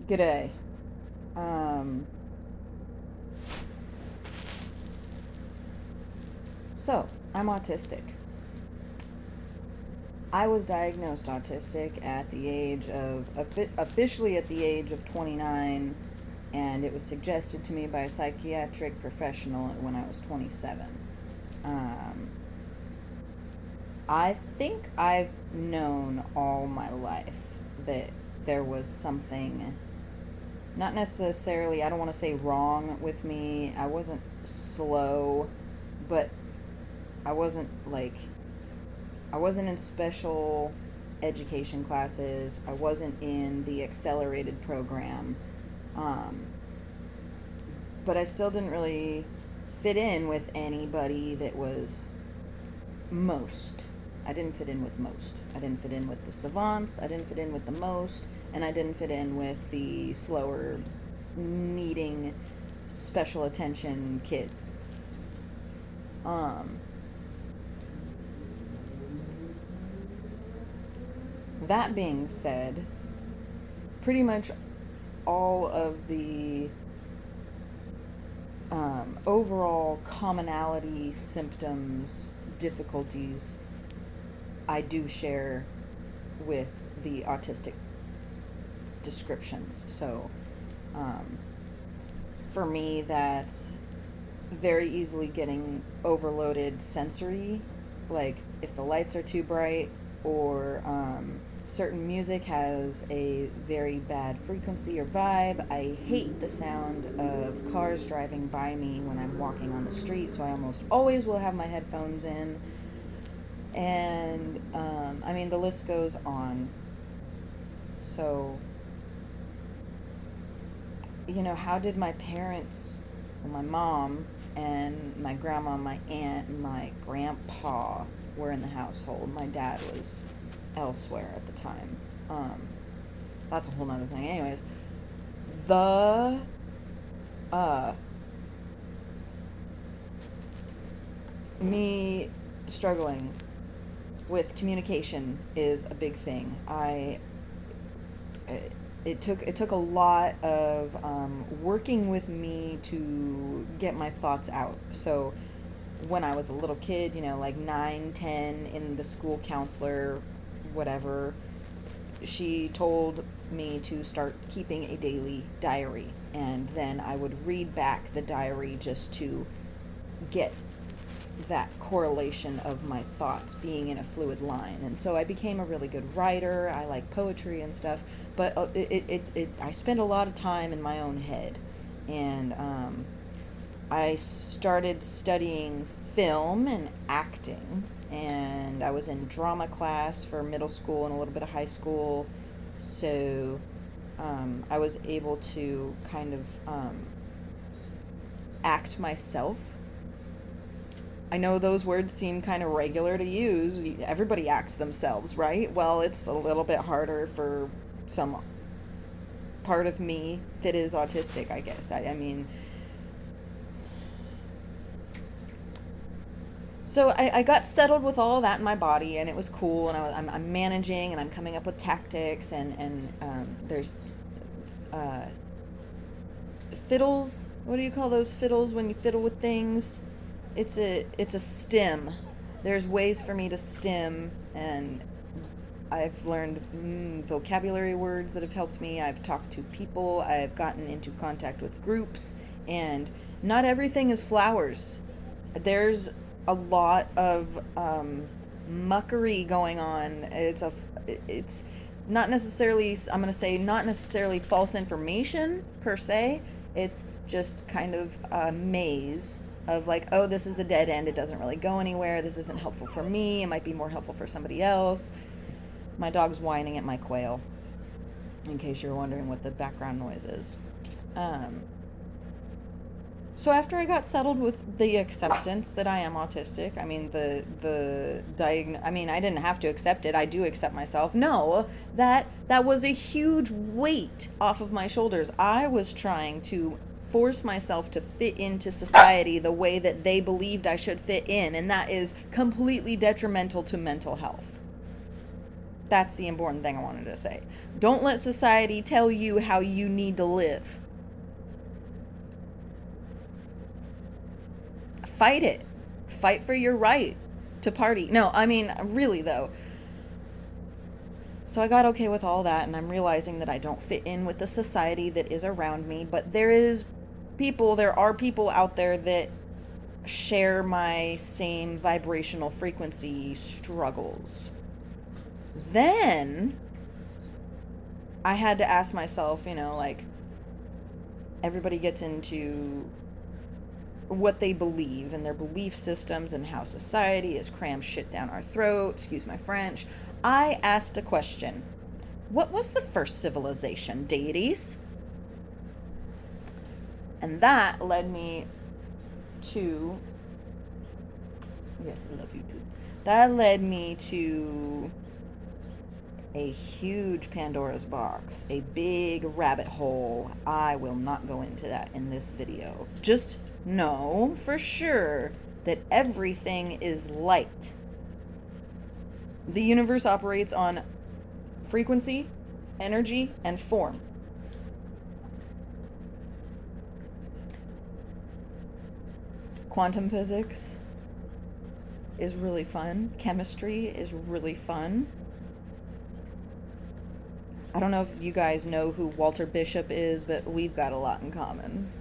G'day. Um, so, I'm autistic. I was diagnosed autistic at the age of, officially at the age of 29, and it was suggested to me by a psychiatric professional when I was 27. Um, I think I've known all my life that there was something, not necessarily, I don't want to say wrong with me. I wasn't slow, but I wasn't like I wasn't in special education classes. I wasn't in the accelerated program. Um, but I still didn't really fit in with anybody that was most. I didn't fit in with most. I didn't fit in with the savants. I didn't fit in with the most. And I didn't fit in with the slower, needing special attention kids. Um, that being said, pretty much all of the overall commonality, symptoms, difficulties I do share with the autistic descriptions. So, um, for me, that's very easily getting overloaded sensory, like if the lights are too bright or certain music has a very bad frequency or vibe. I hate the sound of cars driving by me when I'm walking on the street, so I almost always will have my headphones in. And I mean, the list goes on. So, how did my parents, well, my mom and my grandma, my aunt, and my grandpa were in the household? My dad was elsewhere at the time. Um, that's a whole nother thing. Anyways, the uh, me struggling with communication is a big thing. It took a lot of working with me to get my thoughts out. So when I was a little kid, like 9, 10, in the school counselor, whatever, she told me to start keeping a daily diary. And then I would read back the diary just to get that correlation of my thoughts being in a fluid line. And so I became a really good writer. I like poetry and stuff, but I spent a lot of time in my own head. And I started studying film and acting, and I was in drama class for middle school and a little bit of high school. So I was able to kind of act myself. I know those words seem kind of regular to use. Everybody acts themselves, right? Well, it's a little bit harder for some part of me that is autistic, I guess. I mean, so I got settled with all of that in my body, and it was cool. And I'm managing, and I'm coming up with tactics, and there's uh, fiddles. What do you call those fiddles when you fiddle with things? It's a stim. There's ways for me to stim, and I've learned vocabulary words that have helped me. I've talked to people. I've gotten into contact with groups, and not everything is flowers. There's a lot of muckery going on. It's not necessarily, I'm going to say, not necessarily false information per se. It's just kind of a maze of like, oh, this is a dead end. It doesn't really go anywhere. This isn't helpful for me. It might be more helpful for somebody else. My dog's whining at my quail, in case you're wondering what the background noise is. So after I got settled with the acceptance that I am autistic, I mean I mean, I didn't have to accept it. I do accept myself. No, that was a huge weight off of my shoulders. I was trying to force myself to fit into society the way that they believed I should fit in, and that is completely detrimental to mental health. That's the important thing I wanted to say. Don't let society tell you how you need to live. Fight it. Fight for your right to party. No, I mean, really though. So I got okay with all that, and I'm realizing that I don't fit in with the society that is around me, but there are people out there that share my same vibrational frequency struggles. Then I had to ask myself, like, everybody gets into what they believe and their belief systems and how society has crammed shit down our throat, excuse my French. I asked a question. What was the first civilization? Deities? And that led me to... Yes, I love you too. That led me to a huge Pandora's box, a big rabbit hole. I will not go into that in this video. Just know for sure that everything is light. The universe operates on frequency, energy, and form. Quantum physics is really fun. Chemistry is really fun. I don't know if you guys know who Walter Bishop is, but we've got a lot in common.